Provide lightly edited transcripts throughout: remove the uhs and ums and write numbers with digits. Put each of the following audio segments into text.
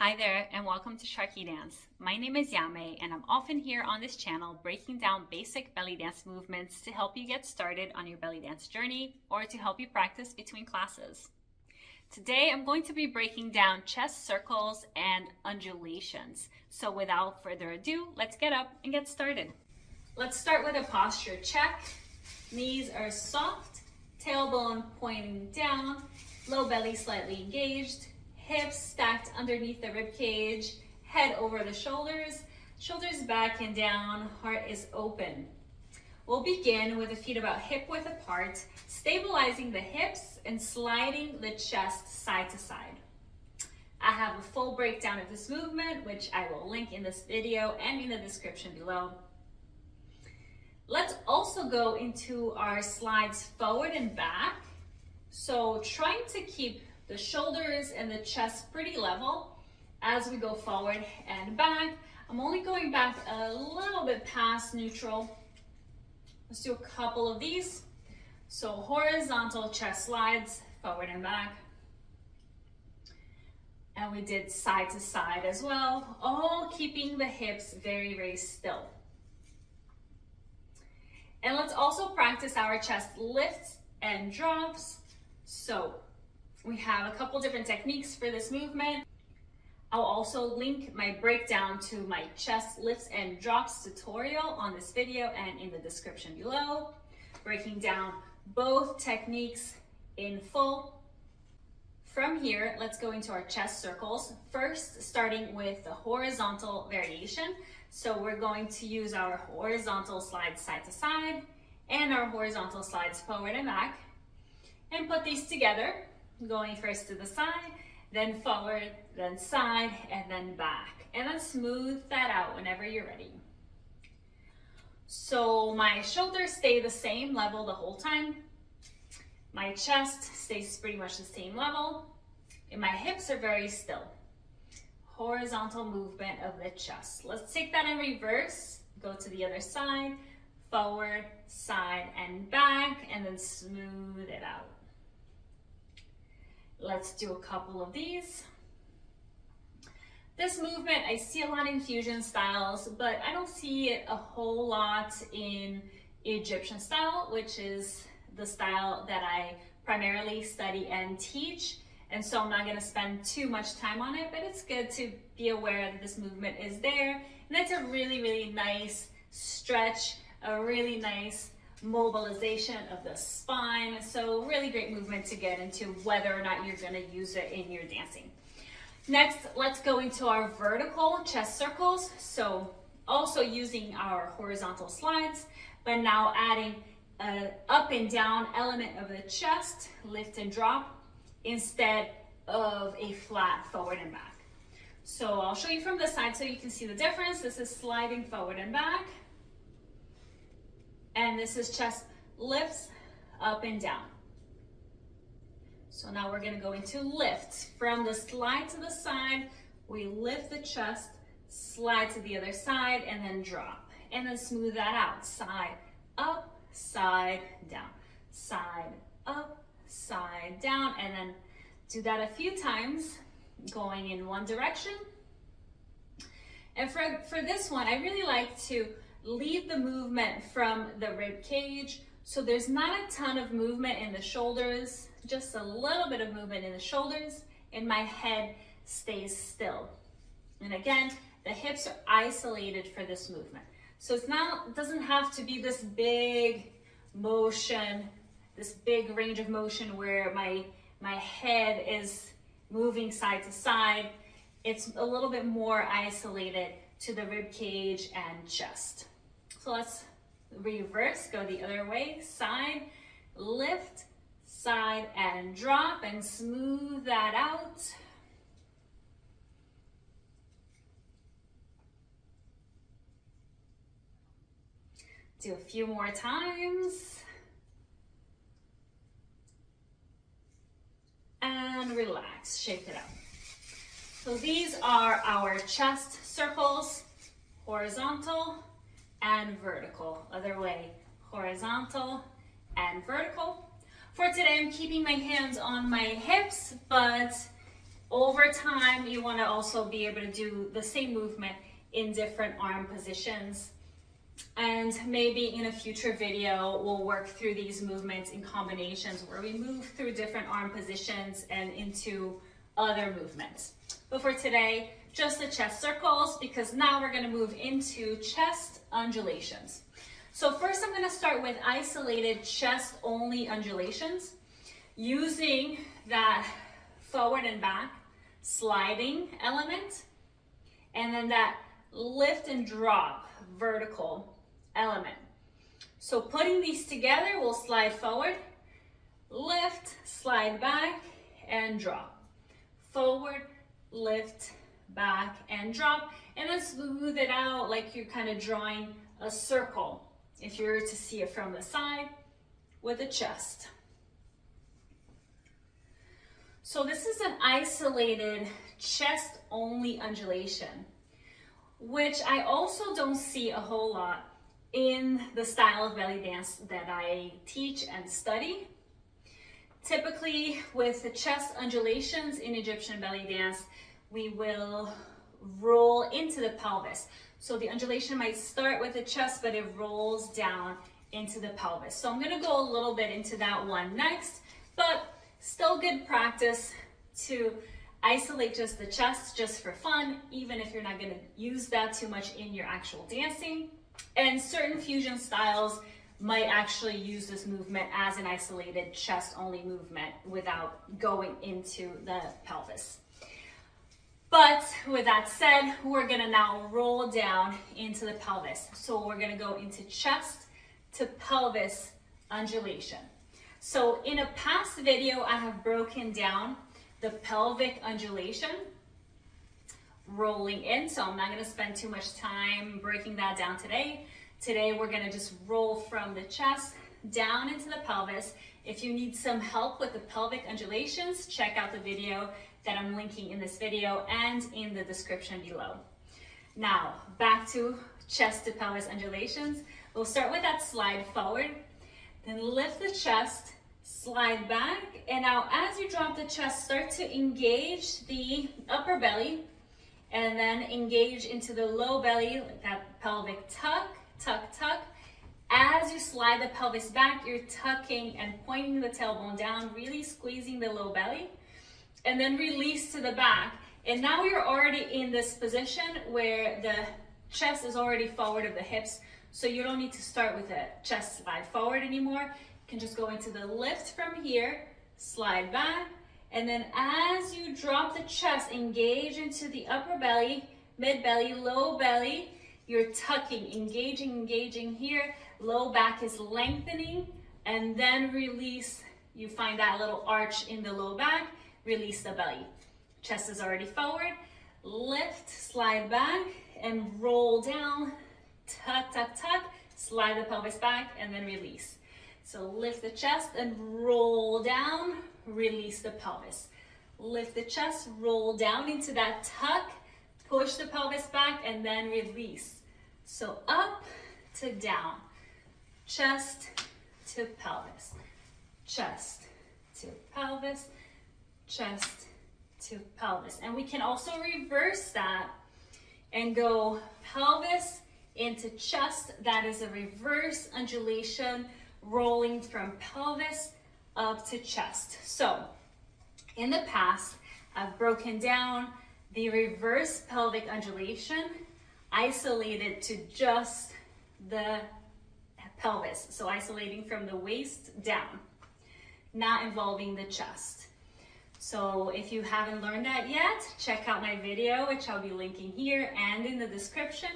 Hi there and welcome to SharqiDance. My name is Yame and I'm often here on this channel breaking down basic belly dance movements to help you get started on your belly dance journey or to help you practice between classes. Today I'm going to be breaking down chest circles and undulations. So without further ado, let's get up and get started. Let's start with a posture check. Knees are soft, tailbone pointing down, low belly slightly engaged, hips stacked underneath the rib cage, head over the shoulders, shoulders back and down, heart is open. We'll begin with the feet about hip width apart, stabilizing the hips and sliding the chest side to side. I have a full breakdown of this movement, which I will link in this video and in the description below. Let's also go into our slides forward and back. So trying to keep the shoulders and the chest pretty level as we go forward and back. I'm only going back a little bit past neutral. Let's do a couple of these. So horizontal chest slides forward and back. And we did side to side as well, all keeping the hips very, very still. And let's also practice our chest lifts and drops. So we have a couple different techniques for this movement. I'll also link my breakdown to my chest lifts and drops tutorial on this video and in the description below, breaking down both techniques in full. From here, let's go into our chest circles. First, starting with the horizontal variation. So we're going to use our horizontal slides side to side and our horizontal slides forward and back and put these together. Going first to the side, then forward, then side, and then back. And then smooth that out whenever you're ready. So my shoulders stay the same level the whole time. My chest stays pretty much the same level. And my hips are very still. Horizontal movement of the chest. Let's take that in reverse. Go to the other side, forward, side, and back, and then smooth it out. Let's do a couple of these. This movement, I see a lot in fusion styles, but I don't see it a whole lot in Egyptian style, which is the style that I primarily study and teach. And so I'm not gonna spend too much time on it, but it's good to be aware that this movement is there. And it's a really, really nice stretch, a really nice mobilization of the spine. So really great movement to get into whether or not you're going to use it in your dancing. Next, let's go into our vertical chest circles. So also using our horizontal slides, but now adding an up and down element of the chest, lift and drop, instead of a flat forward and back. So I'll show you from the side so you can see the difference. This is sliding forward and back. And this is chest lifts up and down. So now we're going to go into lift. From the slide to the side, we lift the chest, slide to the other side, and then drop. And then smooth that out. Side up, side down. Side up, side down. And then do that a few times, going in one direction. And for this one, I really like to lead the movement from the rib cage. So there's not a ton of movement in the shoulders, just a little bit of movement in the shoulders, and my head stays still. And again, the hips are isolated for this movement. So it doesn't have to be this big motion, this big range of motion where my head is moving side to side. It's a little bit more isolated to the rib cage and chest. So let's reverse, go the other way, side, lift, side, and drop, and smooth that out. Do a few more times. And relax, shake it out. So these are our chest circles, horizontal and vertical. Other way, horizontal and vertical. For today, I'm keeping my hands on my hips, but Over time, you want to also be able to do the same movement in different arm positions. And maybe in a future video, we'll work through these movements in combinations where we move through different arm positions and into other movements. But for today, just the chest circles, because now we're going to move into chest undulations. So first I'm going to start with isolated chest only undulations using that forward and back sliding element, and then that lift and drop vertical element. So putting these together, we'll slide forward, lift, slide back, and drop. Forward, lift, back, and drop. And then smooth it out like you're kind of drawing a circle if you were to see it from the side with the chest. So this is an isolated chest only undulation, which I also don't see a whole lot in the style of belly dance that I teach and study. Typically with the chest undulations in Egyptian belly dance, we will roll into the pelvis. So the undulation might start with the chest, but it rolls down into the pelvis. So I'm gonna go a little bit into that one next, but still good practice to isolate just the chest just for fun, even if you're not going to use that too much in your actual dancing. And certain fusion styles might actually use this movement as an isolated chest only movement without going into the pelvis. But with that said, we're going to now roll down into the pelvis. So we're going to go into chest to pelvis undulation. So in a past video, I have broken down the pelvic undulation, rolling in. So I'm not going to spend too much time breaking that down today. Today, we're going to just roll from the chest down into the pelvis. If you need some help with the pelvic undulations, check out the video that I'm linking in this video and in the description below. Now, back to chest to pelvis undulations. We'll start with that slide forward. Then lift the chest, slide back, and now as you drop the chest, start to engage the upper belly, and then engage into the low belly, like that pelvic tuck, tuck, tuck. As you slide the pelvis back, you're tucking and pointing the tailbone down, really squeezing the low belly, and then release to the back. And now you're already in this position where the chest is already forward of the hips, so you don't need to start with a chest slide forward anymore. You can just go into the lift from here, slide back, and then as you drop the chest, engage into the upper belly, mid belly, low belly. You're tucking, engaging here. Low back is lengthening, and then release. You find that little arch in the low back, release the belly. Chest is already forward. Lift, slide back, and roll down. Tuck, tuck, tuck, slide the pelvis back, and then release. So lift the chest and roll down, release the pelvis. Lift the chest, roll down into that tuck, push the pelvis back, and then release. So up to down, chest to pelvis, chest to pelvis, chest to pelvis. And we can also reverse that and go pelvis into chest. That is a reverse undulation, rolling from pelvis up to chest. So in the past, I've broken down the reverse pelvic undulation, isolated to just the pelvis. So isolating from the waist down, not involving the chest. So if you haven't learned that yet, check out my video, which I'll be linking here and in the description,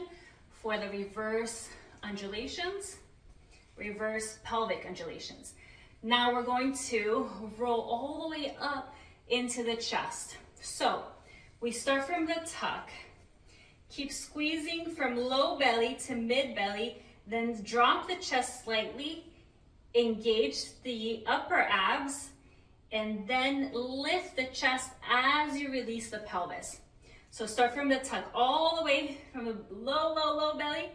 for the reverse undulations, reverse pelvic undulations. Now we're going to roll all the way up into the chest. So we start from the tuck, keep squeezing from low belly to mid belly, then drop the chest slightly, engage the upper abs, and then lift the chest as you release the pelvis. So start from the tuck all the way from the low belly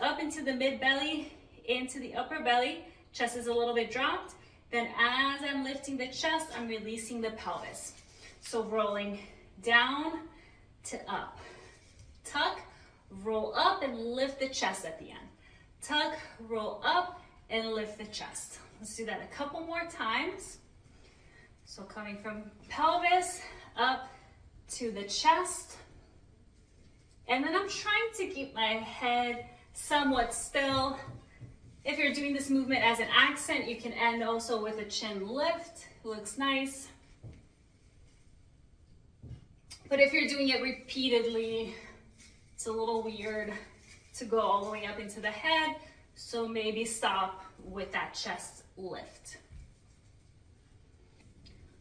up into the mid belly, into the upper belly. Chest is a little bit dropped. Then as I'm lifting the chest, I'm releasing the pelvis. So rolling down to up. Tuck, roll up and lift the chest at the end. Tuck, roll up and lift the chest. Let's do that a couple more times. So coming from pelvis up to the chest. And then I'm trying to keep my head somewhat still. If you're doing this movement as an accent, you can end also with a chin lift. Looks nice. But if you're doing it repeatedly, it's a little weird to go all the way up into the head. So maybe stop with that chest lift.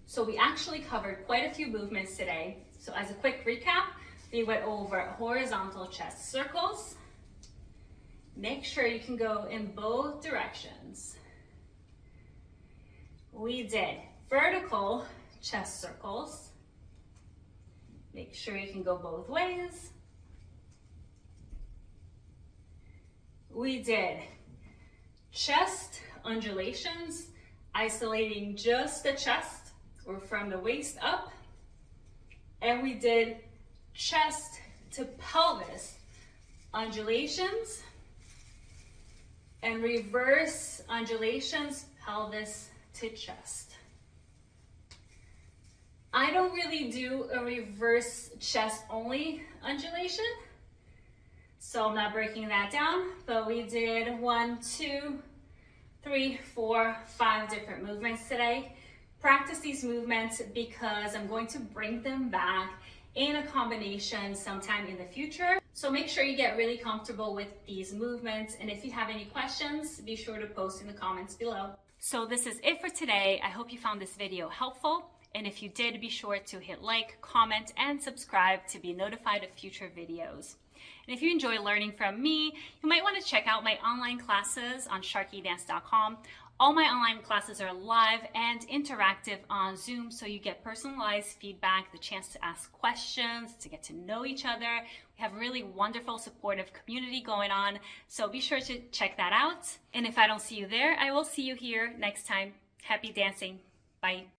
So we actually covered quite a few movements today. So as a quick recap, we went over horizontal chest circles. Make sure you can go in both directions. We did vertical chest circles. Make sure you can go both ways. We did chest undulations, isolating just the chest or from the waist up. And we did chest to pelvis undulations and reverse undulations, pelvis to chest. I don't really do a reverse chest only undulation, so I'm not breaking that down, but we did 1, 2, 3, 4, 5 different movements today. Practice these movements because I'm going to bring them back in a combination sometime in the future. So make sure you get really comfortable with these movements. And if you have any questions, be sure to post in the comments below. So this is it for today. I hope you found this video helpful. And if you did, be sure to hit like, comment, and subscribe to be notified of future videos. And if you enjoy learning from me, you might want to check out my online classes on SharqiDance.com. All my online classes are live and interactive on Zoom, so you get personalized feedback, the chance to ask questions, to get to know each other. We have a really wonderful, supportive community going on, so be sure to check that out. And if I don't see you there, I will see you here next time. Happy dancing. Bye.